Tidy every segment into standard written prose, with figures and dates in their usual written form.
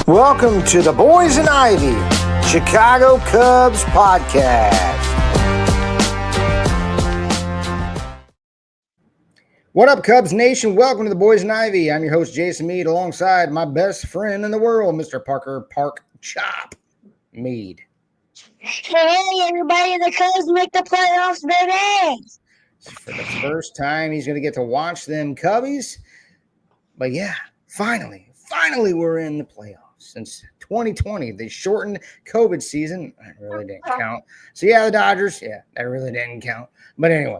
Welcome to the Boys and Ivy Chicago Cubs podcast. What up, Cubs Nation? Welcome to the Boys and Ivy. I'm your host, Jason Mead, alongside my best friend in the world, Mr. Parker Park Chop Mead. Hey, everybody, the Cubs make the playoffs, baby! For the first time, he's going to get to watch them Cubbies. But yeah, finally, we're in the playoffs. Since 2020, the shortened COVID season, that really didn't count. So yeah, the Dodgers, that really didn't count. But anyway,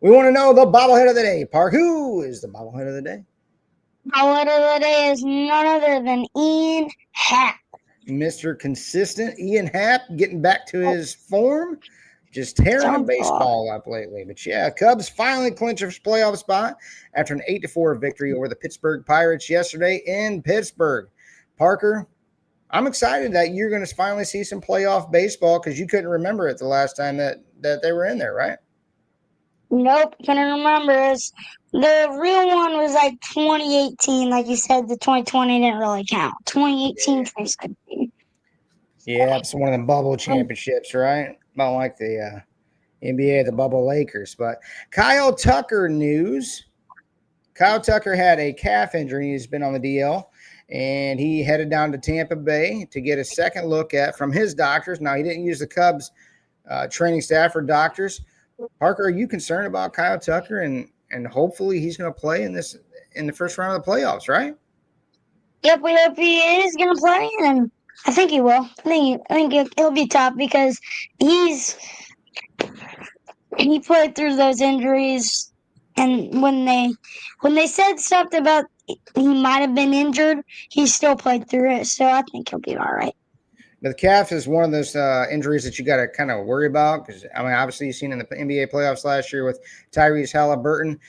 we want to know the bobblehead of the day. Park, who is the bobblehead of the day? Bobblehead of the day is none other than Ian Happ. Mr. Consistent Ian Happ getting back to his form. Just tearing a baseball up lately. But yeah, Cubs finally clinch a playoff spot after an 8-4 victory over the Pittsburgh Pirates yesterday in Pittsburgh. Parker, I'm excited that you're going to finally see some playoff baseball because you couldn't remember it the last time that they were in there, right? Nope, couldn't remember. The real one was like 2018. Like you said, the 2020 didn't really count. 2018 first good team. Yeah, it's one of them bubble championships, right? Not like the NBA, the bubble Lakers. But Kyle Tucker news. Kyle Tucker had a calf injury. He's been on the DL. And he headed down to Tampa Bay to get a second look at from his doctors. Now, he didn't use the Cubs training staff or doctors. Parker, are you concerned about Kyle Tucker? And hopefully he's going to play in the first round of the playoffs, right? Yep, we hope he is going to play, and I think he will. I think he'll be tough because he played through those injuries, and when they said something about he might have been injured, he still played through it, so I think he'll be all right. But the calf is one of those injuries that you got to kind of worry about because, I mean, obviously you've seen in the NBA playoffs last year with Tyrese Halliburton,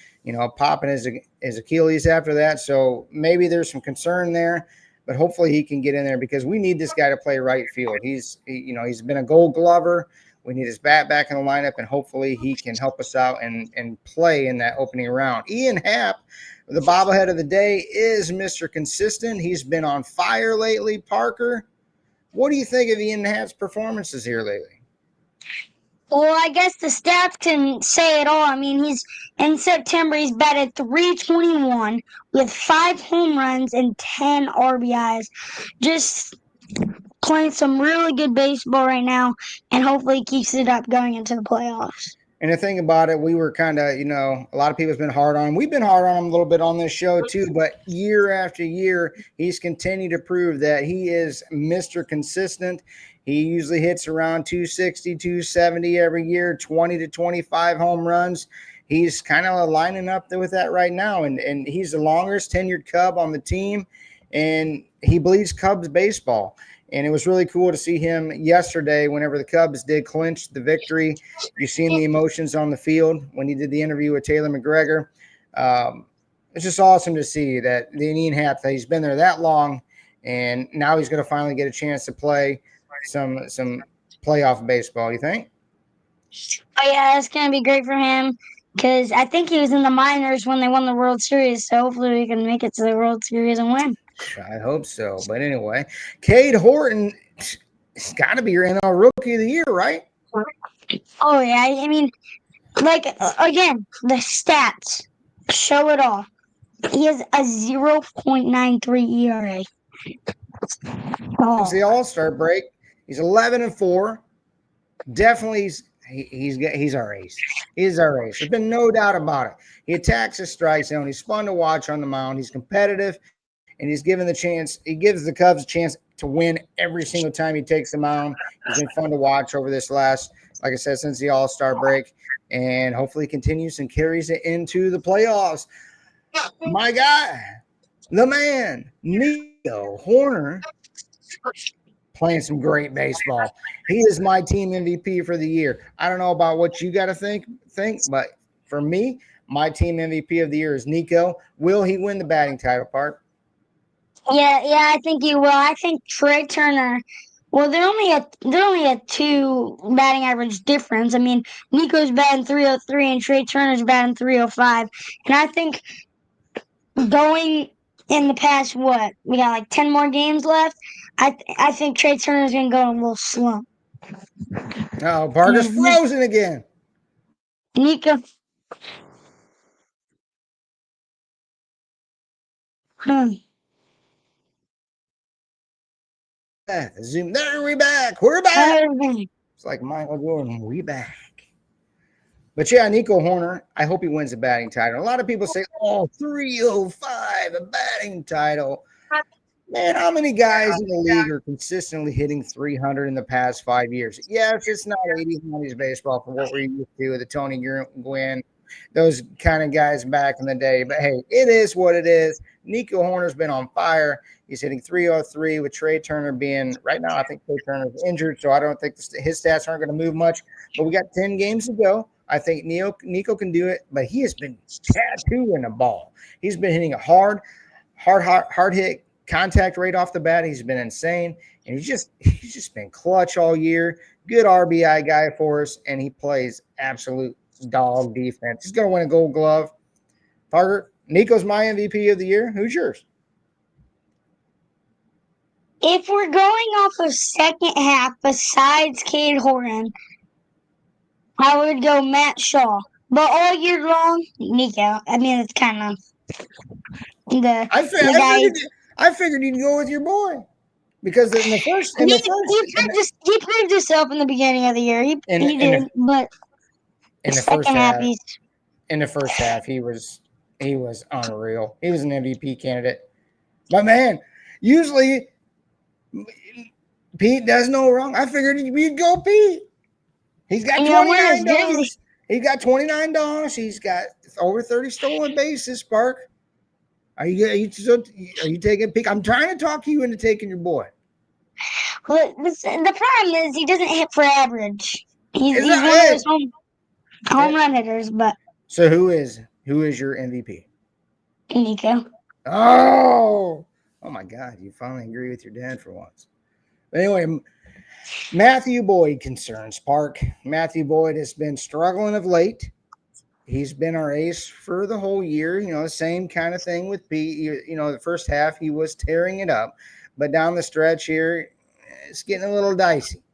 popping his Achilles after that. So maybe there's some concern there, but hopefully he can get in there because we need this guy to play right field. He's been a Gold Glover. We need his bat back in the lineup, and hopefully he can help us out and play in that opening round. Ian Happ, the bobblehead of the day, is Mr. Consistent. He's been on fire lately, Parker. What do you think of Ian Happ's performances here lately? Well, I guess the stats can say it all. I mean, in September, he's batted .321 with 5 home runs and 10 RBIs. Just playing some really good baseball right now, and hopefully keeps it up going into the playoffs. And the thing about it, we were kind of, a lot of people have been hard on him. We've been hard on him a little bit on this show too, but year after year, he's continued to prove that he is Mr. Consistent. He usually hits around 260, 270 every year, 20 to 25 home runs. He's kind of lining up with that right now, and he's the longest tenured Cub on the team, and he bleeds Cubs baseball. And it was really cool to see him yesterday whenever the Cubs did clinch the victory. You've seen the emotions on the field when he did the interview with Taylor McGregor. It's just awesome to see that the Ian Happ, that he's been there that long, and now he's going to finally get a chance to play some playoff baseball, you think? Oh, yeah, it's going to be great for him because I think he was in the minors when they won the World Series, so hopefully we can make it to the World Series and win. I hope so. But anyway, Cade Horton has got to be your NL Rookie of the Year, right? Oh, yeah. I mean, again, the stats show it all. He has a 0.93 ERA. Since the All-Star break, he's 11-4. Definitely, he's our ace. He's our ace. There's been no doubt about it. He attacks his strike zone. He's fun to watch on the mound. He's competitive. And he's given the chance. He gives the Cubs a chance to win every single time he takes the mound. He's been fun to watch over this last, like I said, since the All-Star break, and hopefully continues and carries it into the playoffs. My guy, the man, Nico Hoerner, playing some great baseball. He is my team MVP for the year. I don't know about what you got to think, but for me, my team MVP of the year is Nico. Will he win the batting title, Park? Yeah, I think he will. I think Trey Turner. Well, they're only a 2 batting average difference. I mean, Nico's batting .303 and Trey Turner's batting .305, and I think going in the past, what? We got like 10 more games left. I think Trey Turner's going to go in a little slump. Oh, Parker's frozen again. Nico. Zoom. There, we back. We're back. It's like Michael Jordan. We back. But yeah, Nico Horner, I hope he wins the batting title. A lot of people say, oh, 305, a batting title. Man, how many guys in the league are consistently hitting 300 in the past 5 years? Yes, it's not 80s, 90s baseball from what we're used to with the Tony Gwynn, those kind of guys back in the day. But hey, it is what it is. Nico Horner's been on fire. He's hitting 303 with Trey Turner being right now. I think Trey Turner's injured, so I don't think his stats aren't going to move much. But we got 10 games to go. I think Nico can do it, but he has been tattooing the ball. He's been hitting a hard hit contact rate off the bat. He's been insane, and he's just been clutch all year. Good RBI guy for us, and he plays absolute dog defense. He's going to win a Gold Glove. Parker, Nico's my MVP of the year. Who's yours? If we're going off of second half, besides Cade Horton, I would go Matt Shaw. But all year long, Nico. I mean, it's kind of the guy. I figured you'd go with your boy because in the first, he proved himself in the beginning of the year. He did, but in the first half, he was unreal. He was an MVP candidate. But man, usually Pete does no wrong. I figured we'd go Pete. He's got $29. He's got $29. He's got over 30 stolen bases. Spark, are you taking Pete? I'm trying to talk you into taking your boy. Well, the problem is he doesn't hit for average. He's one of those home run hitters. But so who is your MVP? Nico. Oh my God! You finally agree with your dad for once. But anyway, Matthew Boyd concerns. Park. Matthew Boyd has been struggling of late. He's been our ace for the whole year. You know, the same kind of thing with Pete. You know, the first half he was tearing it up, but down the stretch here, it's getting a little dicey.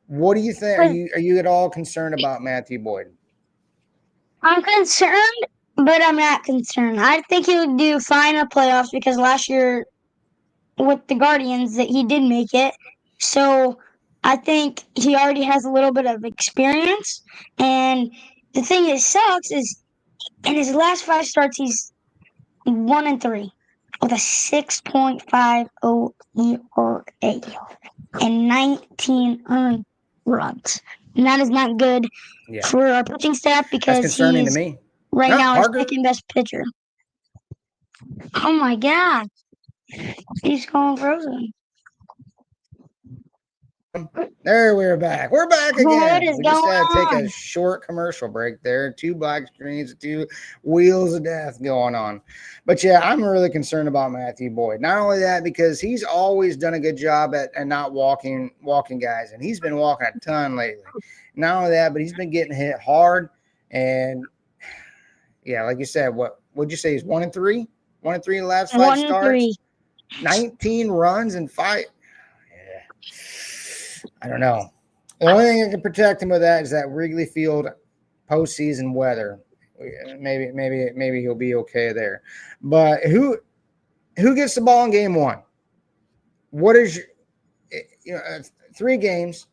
What do you think? Are you at all concerned about Matthew Boyd? I'm concerned, but I'm not concerned. I think he would do fine in the playoffs because last year with the Guardians that he did make it. So I think he already has a little bit of experience. And the thing that sucks is in his last 5 starts, he's 1-3 with a 6.50 ERA and 19 earned runs. And that is not good for our pitching staff because that's concerning to me. Right now, our second best pitcher. Oh my God. He's going frozen. There, we're back. We're back again. We just had to take a short commercial break there. 2 black screens, 2 wheels of death going on. But yeah, I'm really concerned about Matthew Boyd. Not only that, because he's always done a good job at not walking guys, and he's been walking a ton lately. Not only that, but he's been getting hit hard. And yeah, like you said, what'd you say? He's 1-3? 1-3 in the last 5 starts? 19 runs and 5. I don't know. The only thing that can protect him with that is that Wrigley Field postseason weather. Maybe he'll be okay there. But who gets the ball in game 1? What is 3 games?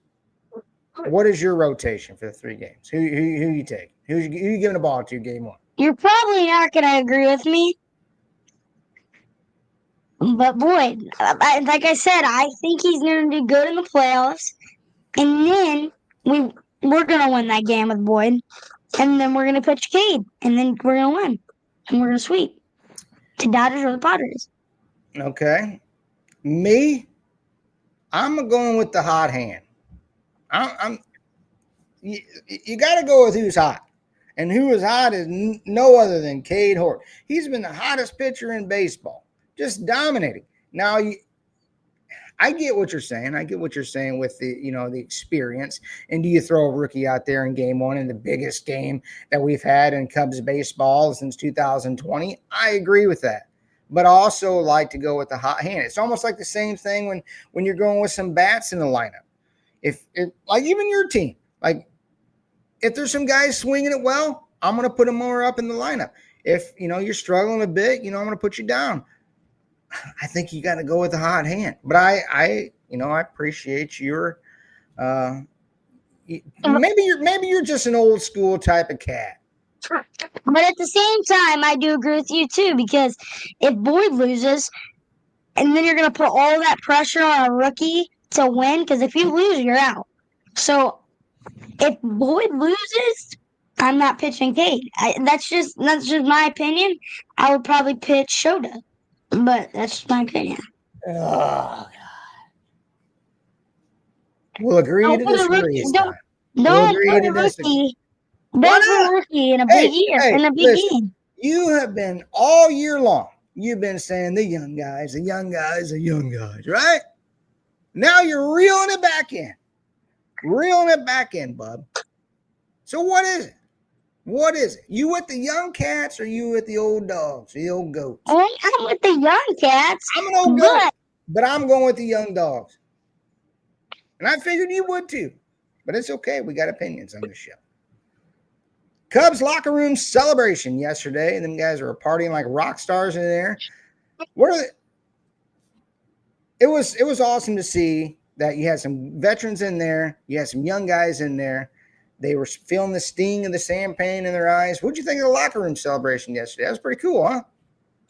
What is your rotation for the 3 games? Who you take? Who you giving the ball to game 1? You're probably not going to agree with me. But Boyd, like I said, I think he's going to do good in the playoffs. And then we're going to win that game with Boyd. And then we're going to pitch Cade. And then we're going to win. And we're going to sweep the Dodgers or the Padres. Okay. Me, I'm going with the hot hand. You got to go with who's hot. And who is hot is no other than Cade Horton. He's been the hottest pitcher in baseball. Just dominating. Now, I get what you're saying. I get what you're saying with the experience. And do you throw a rookie out there in game 1 in the biggest game that we've had in Cubs baseball since 2020? I agree with that. but I also like to go with the hot hand. It's almost like the same thing when you're going with some bats in the lineup. If like even your team, like if there's some guys swinging it well, I'm going to put them more up in the lineup. If you're struggling a bit, I'm going to put you down. I think you got to go with the hot hand. But I appreciate your. Maybe you're just an old school type of cat. But at the same time, I do agree with you too, because if Boyd loses, and then you're going to put all that pressure on a rookie to win, because if you lose, you're out. So if Boyd loses, I'm not pitching Cade. That's just my opinion. I would probably pitch Shota, but that's just my opinion. Oh, we'll agree to Don't put a disagree rookie. this Don't time. We'll don't agree put to a disagree. rookie. Why Don't put not? a rookie in a Hey, big year hey, in a big listen. game. You have been all year long. You've been saying the young guys, the young guys, the young guys, right? Now you're reeling it back in. Reeling it back in, bub. So what is it? What is it? You with the young cats or you with the old dogs, the old goats? I'm with the young cats. I'm an old goat, but I'm going with the young dogs. And I figured you would too. But it's okay. We got opinions on this show. Cubs locker room celebration yesterday. Them guys were partying like rock stars in there. What are they? It was awesome to see that you had some veterans in there. You had some young guys in there. They were feeling the sting of the champagne in their eyes. What'd you think of the locker room celebration yesterday? That was pretty cool, huh?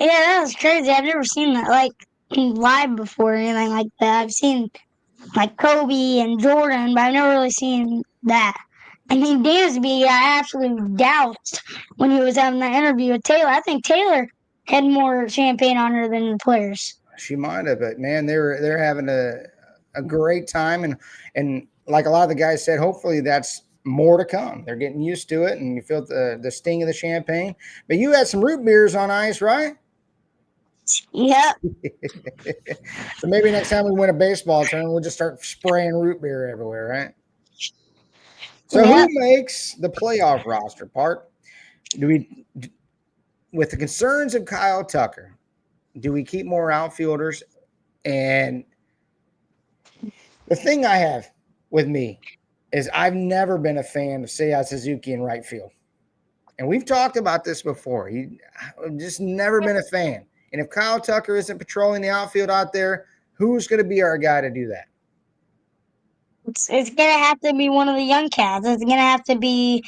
Yeah, that was crazy. I've never seen that like live before or anything like that. I've seen like Kobe and Jordan, but I've never really seen that. I mean, Dansby, I absolutely doused when he was having that interview with Taylor. I think Taylor had more champagne on her than the players. She might have, but man, they're having a great time, and like a lot of the guys said, hopefully that's more to come. They're getting used to it, and you feel the sting of the champagne. But you had some root beers on ice, right? Yep. So maybe next time we win a baseball tournament, we'll just start spraying root beer everywhere, right? So who Yep. makes the playoff roster? Part do we, with the concerns of Kyle Tucker, do we keep more outfielders? And the thing I have with me is I've never been a fan of Seiya Suzuki in right field. And we've talked about this before. I've just never been a fan. And if Kyle Tucker isn't patrolling the outfield out there, who's going to be our guy to do that? It's gonna have to be one of the young cats. It's gonna have to be.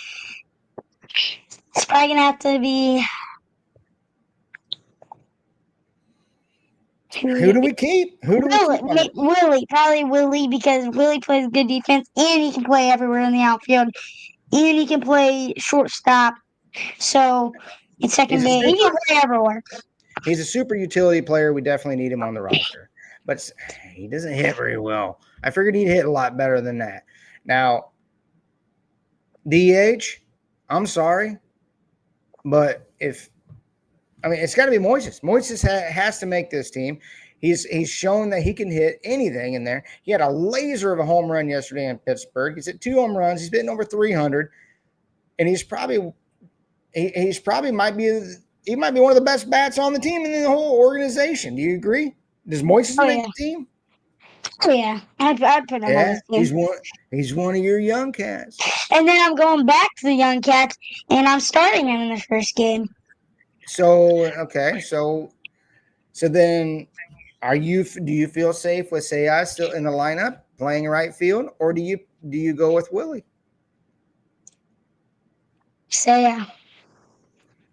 It's probably gonna have to be. Who do we keep? Who do we keep on it? Willie, probably Willie, because Willie plays good defense and he can play everywhere in the outfield and he can play shortstop. So it's second base. He can play everywhere. He's a super utility player. We definitely need him on the roster, but he doesn't hit very well. I figured he'd hit a lot better than that. Now, DH, I'm sorry, but it's got to be Moises. Moises has to make this team. He's shown that he can hit anything in there. He had a laser of a home run yesterday in Pittsburgh. He's hit 2 home runs. He's hitting over 300, and he might be one of the best bats on the team in the whole organization. Do you agree? Does Moises make the team? Oh, yeah, I'd put him on this team. He's one of your young cats. And then I'm going back to the young cats, and I'm starting him in the first game. So okay, so then, do you feel safe with Seiya still in the lineup playing right field, or do you go with Willie? Seiya.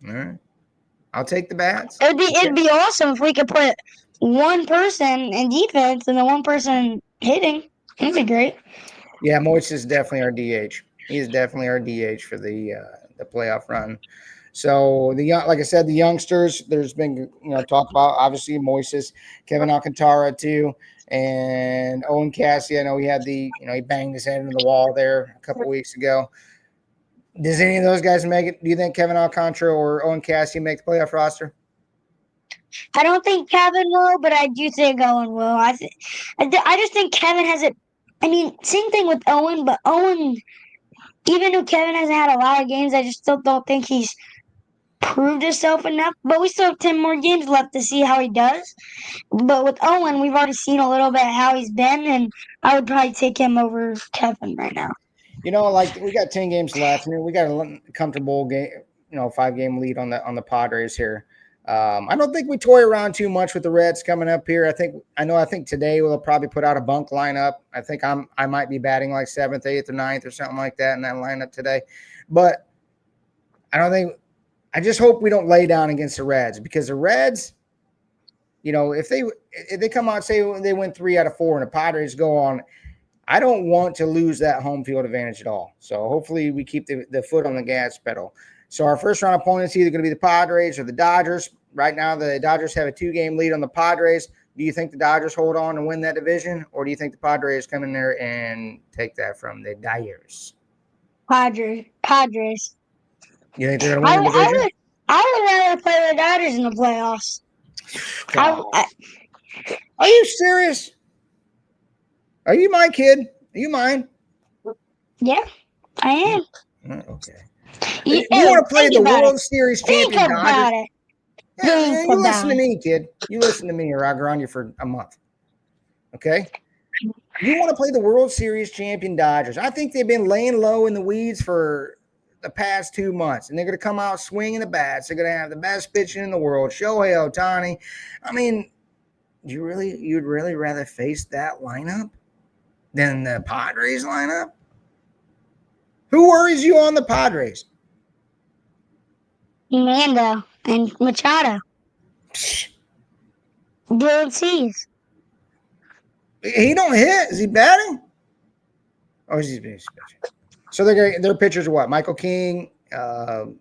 All right, I'll take the bats. It'd be awesome if we could put one person in defense and then one person hitting. That'd be great. Yeah, Moist is definitely our DH. He is definitely our DH for the playoff run. So like I said, the youngsters. There's been talk about obviously Moises, Kevin Alcantara too, and Owen Cassidy. I know he had he banged his head into the wall there a couple weeks ago. Does any of those guys make it? Do you think Kevin Alcantara or Owen Cassidy make the playoff roster? I don't think Kevin will, but I do think Owen will. I just think Kevin has it. I mean, same thing with Owen, but Owen, even though Kevin hasn't had a lot of games, I just still don't think he's proved himself enough, but we still have 10 more games left to see how he does. But with Owen, we've already seen a little bit how he's been, and I would probably take him over Kevin right now. Like we got 10 games left, and we got a comfortable game, 5-game lead on the Padres here. I don't think we toy around too much with the Reds coming up here. I think today we'll probably put out a bunk lineup. I think I might be batting like 7th, 8th, or 9th or something like that in that lineup today. But I just hope we don't lay down against the Reds, because the Reds, if they come out, say they win 3 out of 4 and the Padres go on, I don't want to lose that home field advantage at all. So hopefully we keep the foot on the gas pedal. So our first round opponent is either going to be the Padres or the Dodgers. Right now, the Dodgers have a 2-game lead on the Padres. Do you think the Dodgers hold on and win that division, or do you think the Padres come in there and take that from the Dyers? Padres. You think they're going to win the division? I would rather play the Dodgers in the playoffs. Are you serious? Are you my kid? Are you mine? Yeah, I am. Okay. You want to play the World Series champion Think about Dodgers? it. Yeah, you listen to me, kid. You listen to me, or I'll ground you for a month. Okay? You want to play the World Series champion Dodgers. I think they've been laying low in the weeds for the past 2 months, and they're going to come out swinging the bats. They're going to have the best pitching in the world, Shohei Ohtani. I mean, you'd really rather face that lineup than the Padres lineup? Who worries you on the Padres? Mando and Machado. Good seas. He don't hit. Is he batting? Oh, he's pitching. So their pitchers are what? Michael King, Dylan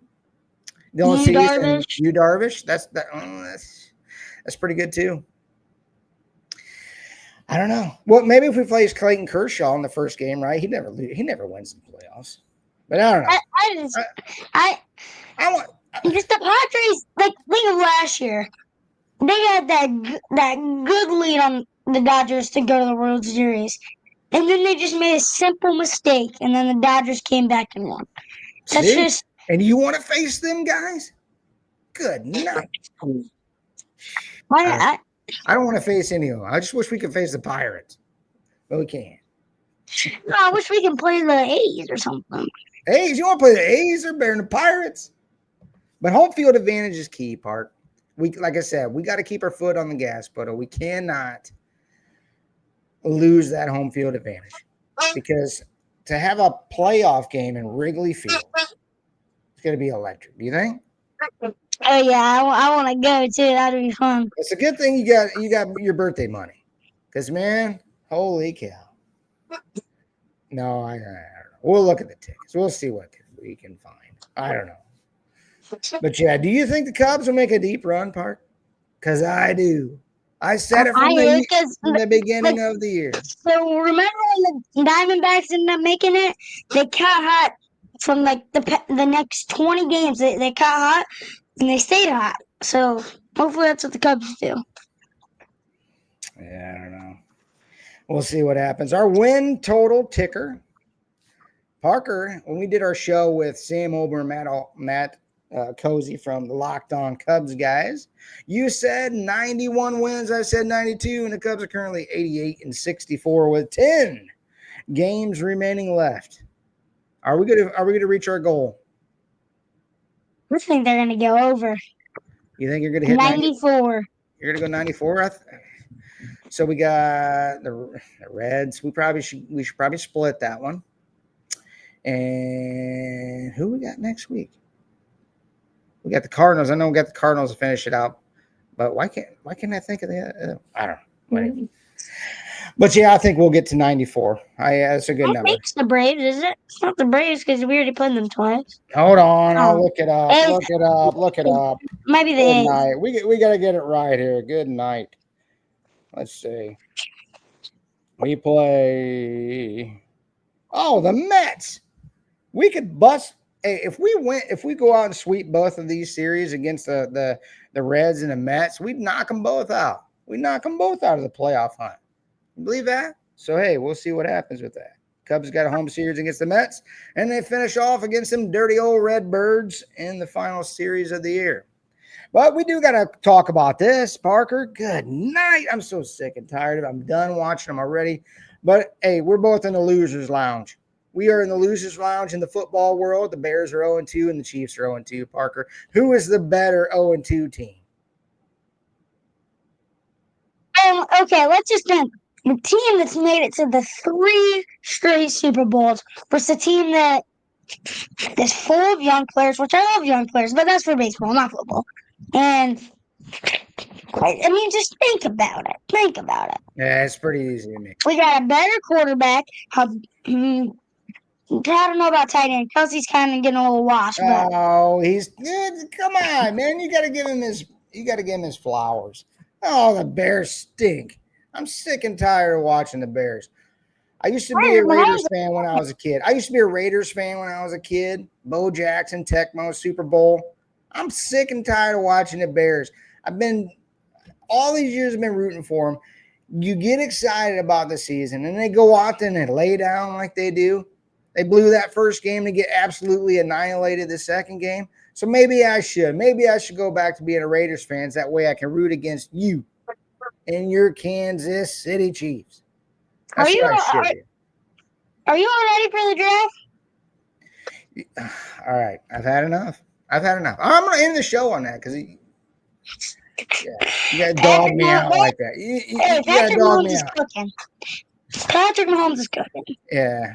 Cease, and Yu Darvish. That's pretty good too. I don't know. Well, maybe if we play Clayton Kershaw in the first game, right? He never wins in the playoffs. But I don't know. I want because the Padres, like think of last year, they had that good lead on the Dodgers to go to the World Series, and then they just made a simple mistake, and then the Dodgers came back and won. And you want to face them guys? Good night. I don't want to face any of them. I just wish we could face the Pirates, but we can't. No, I wish we could play the A's or something. A's? You want to play the A's? They're better than the Pirates. But home field advantage is key, Park. Like I said, we got to keep our foot on the gas pedal. We cannot lose that home field advantage, because to have a playoff game in Wrigley Field, it's going to be electric. Do you think? Oh yeah, I want to go too. That'd be fun. It's a good thing you got your birthday money, because man, holy cow! No, I don't know. We'll look at the tickets. We'll see what we can find. I don't know. But yeah, do you think the Cubs will make a deep run, Park? Because I do. I said it from the beginning of the year. So remember when the Diamondbacks ended up making it? They cut hot from like the next 20 games. They cut hot and they stayed hot. So hopefully that's what the Cubs do. Yeah, I don't know. We'll see what happens. Our win total ticker, Parker, when we did our show with Sam Ober and Matt Cozy from the Locked On Cubs guys, you said 91 wins. I said 92, and the Cubs are currently 88-64 with 10 games remaining left. Are we gonna reach our goal? I think they're gonna go over. You think you're gonna hit 94? You're gonna go 94. So we got the Reds. We should probably split that one. And who we got next week? We got the Cardinals. I know we got the Cardinals to finish it out, but why can't I think of the? I don't know. Anyway. But yeah, I think we'll get to 94. That's a good number. It's the Braves, is it? It's not the Braves because we already played them twice. Hold on, I'll look it up. Look it up. Maybe the Good night. We got to get it right here. Good night. Let's see. We play. Oh, the Mets. We could bust. Hey, if we go out and sweep both of these series against the Reds and the Mets, we'd knock them both out. We knock them both out of the playoff hunt. You believe that? So hey, we'll see what happens with that. Cubs got a home series against the Mets, and they finish off against them dirty old Redbirds in the final series of the year. But we do got to talk about this, Parker. Good night. I'm so sick and tired of it. I'm done watching them already. But, hey, we're both in the loser's lounge. We are in the loser's lounge in the football world. The Bears are 0-2 and the Chiefs are 0-2, Parker. Who is the better 0-2 team? Okay, let's just think. The team that's made it to the 3 straight Super Bowls versus a team that is full of young players, which I love young players, but that's for baseball, not football. And I mean, just think about it. Think about it. Yeah, it's pretty easy to me. We got a better quarterback. I don't know about tight end. Kelsey's kind of getting a little washed, but Oh, he's good. Come on, man. You got to give him his flowers. Oh, the Bears stink. I'm sick and tired of watching the Bears. I used to be a Raiders fan when I was a kid. Bo Jackson, Tecmo, Super Bowl. I'm sick and tired of watching the Bears. All these years I've been rooting for them. You get excited about the season, and they go out there and they lay down like they do. They blew that first game to get absolutely annihilated the second game. So maybe I should. Maybe I should go back to being a Raiders fan. That way I can root against you and your Kansas City Chiefs. That's what I should do. Are you all ready for the draft? All right. I've had enough. I'm going to end the show on that because you got to dog me out like that. You got to dog me out. Patrick Mahomes is cooking. Yeah.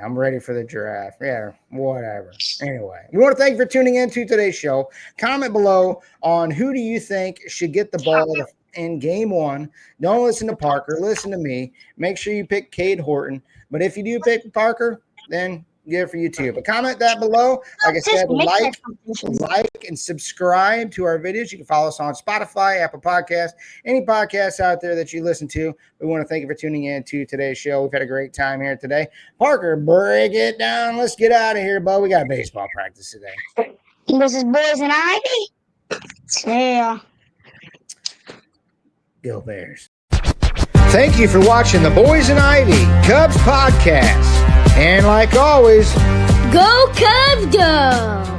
I'm ready for the draft. Yeah, whatever. Anyway, we want to thank you for tuning in to today's show. Comment below on who do you think should get the ball in game 1. Don't listen to Parker. Listen to me. Make sure you pick Cade Horton. But if you do pick Parker, then good for you too. But comment that below. Like I said, like and subscribe to our videos. You can follow us on Spotify, Apple Podcasts, any podcasts out there that you listen to. We want to thank you for tuning in to today's show. We've had a great time here today. Parker, break it down. Let's get out of here, bud. We got baseball practice today. This is Boys and Ivy. Yeah. Go Bears. Thank you for watching the Boys and Ivy Cubs podcast. And like always, go Cubs, go!